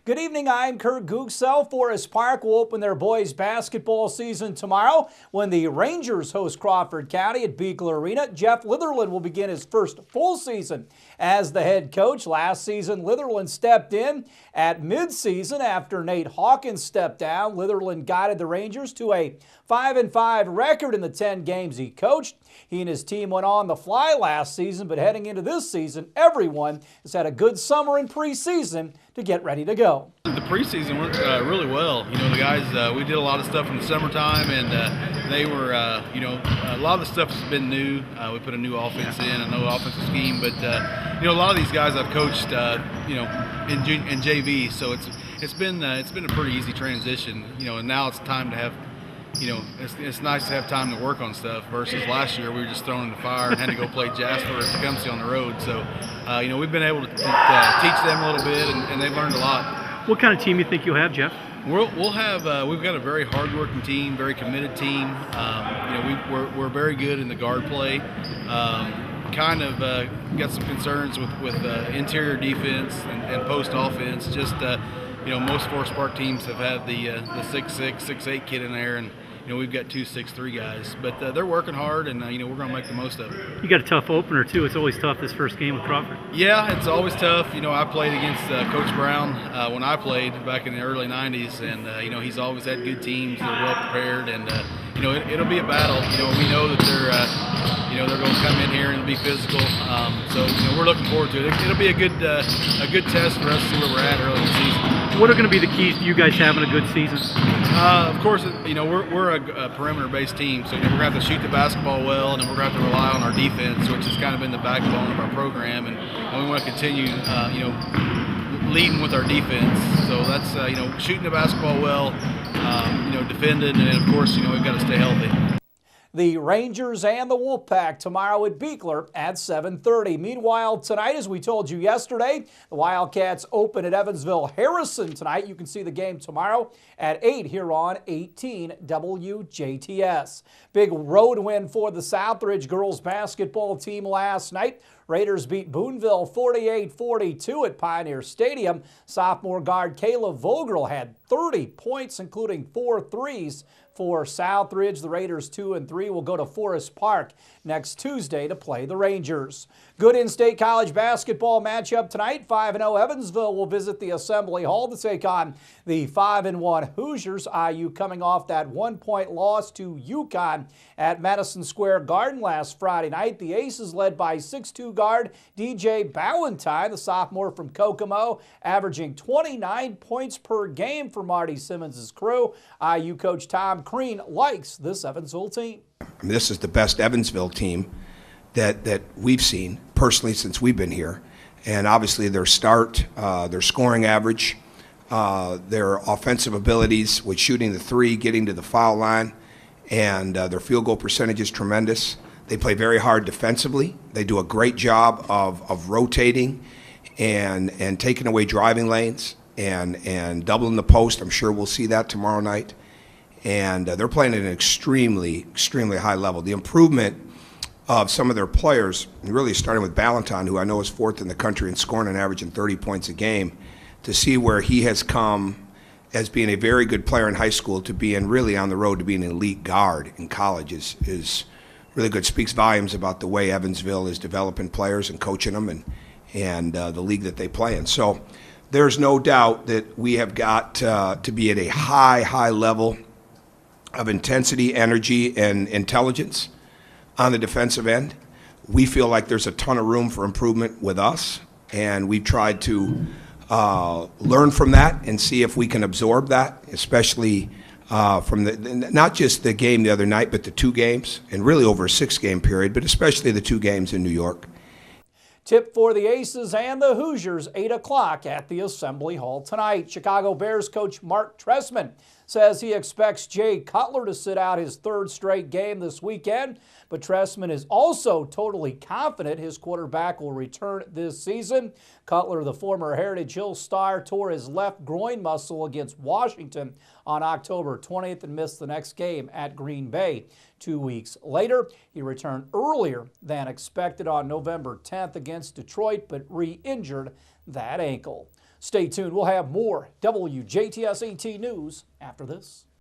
Good evening, I'm Kurt Gutgsell. Forest Park will open their boys basketball season tomorrow when the Rangers host Crawford County at Gutgsell Arena. Jeff Litherland will begin his first full season as the head coach. Last season, Litherland stepped in at midseason after Nate Hawkins stepped down. Litherland guided the Rangers to a 5-5 record in the 10 games he coached. He and his team went on the fly last season, but heading into this season, everyone has had a good summer and preseason to get ready to go. The preseason went really well. You know, the guys, we did a lot of stuff in the summertime, and they were, a lot of the stuff has been new. We put a new offense in, a new offensive scheme, but a lot of these guys I've coached, in JV, so it's been a pretty easy transition. And now it's time to have. It's nice to have time to work on stuff versus last year we were just thrown in the fire and had to go play Jasper and Tecumseh on the road. So, we've been able to teach them a little bit, and they've learned a lot. What kind of team you think you'll have, Jeff? We'll have. We've got a very hardworking team, very committed team. We're very good in the guard play. Kind of got some concerns with interior defense and post offense. Just most Forest Park teams have had the 6'6", 6'8" kid in there, and we've got 2 6'3" guys, but they're working hard, and we're going to make the most of it. You got a tough opener too. It's always tough this first game with Crawford. Yeah, it's always tough. I played against Coach Brown when I played back in the early '90s, and he's always had good teams. They're well prepared, and it'll be a battle. We know that they're going to come in here and be physical. So we're looking forward to it. It'll be a good test for us to see where we're at early in the season. What are going to be the keys to you guys having a good season? Of course, we're a perimeter-based team, so we're going to have to shoot the basketball well, and then we're going to have to rely on our defense, which has kind of been the backbone of our program, and we want to continue, leading with our defense. So that's shooting the basketball well, defending, and then of course, we've got to stay healthy. The Rangers and the Wolfpack tomorrow at Gutgsell at 7:30. Meanwhile, tonight, as we told you yesterday, the Wildcats open at Evansville-Harrison tonight. You can see the game tomorrow at 8 here on 18 WJTS. Big road win for the Southridge girls basketball team last night. Raiders beat Boonville 48-42 at Pioneer Stadium. Sophomore guard Kayla Vogel had 30 points, including 4 threes for Southridge. The Raiders 2 and 3 will go to Forest Park next Tuesday to play the Rangers. Good in-state college basketball matchup tonight. 5-0 Evansville will visit the Assembly Hall to take on the 5-1 Hoosiers. IU coming off that 1-point loss to UConn at Madison Square Garden last Friday night. The Aces led by 6'2" guard DJ Ballantyne, the sophomore from Kokomo, averaging 29 points per game for Marty Simmons' crew. IU coach Tom Crean likes this Evansville team. This is the best Evansville team that we've seen personally since we've been here, and obviously their start, their scoring average, their offensive abilities with shooting the three, getting to the foul line, and their field goal percentage is tremendous. They play very hard defensively. They do a great job of rotating and taking away driving lanes and doubling the post. I'm sure we'll see that tomorrow night. And they're playing at an extremely high level. The improvement of some of their players, really starting with Ballantyne, who I know is 4th in the country in scoring and averaging 30 points a game, to see where he has come as being a very good player in high school to being really on the road to being an elite guard in college is really good. Speaks volumes about the way Evansville is developing players and coaching them and the league that they play in. So there's no doubt that we have got to be at a high level of intensity, energy, and intelligence on the defensive end. We feel like there's a ton of room for improvement with us, and we've tried to learn from that and see if we can absorb that, especially from not just the game the other night, but the 2 games, and really over a 6-game period, but especially the 2 games in New York. Tip for the Aces and the Hoosiers, 8 o'clock at the Assembly Hall tonight. Chicago Bears coach Mark Trestman says he expects Jay Cutler to sit out his 3rd straight game this weekend, but Trestman is also totally confident his quarterback will return this season. Cutler, the former Heritage Hill star, tore his left groin muscle against Washington on October 20th and missed the next game at Green Bay. 2 weeks later, he returned earlier than expected on November 10th against Detroit, but re-injured that ankle. Stay tuned. We'll have more WJTS ET news after this.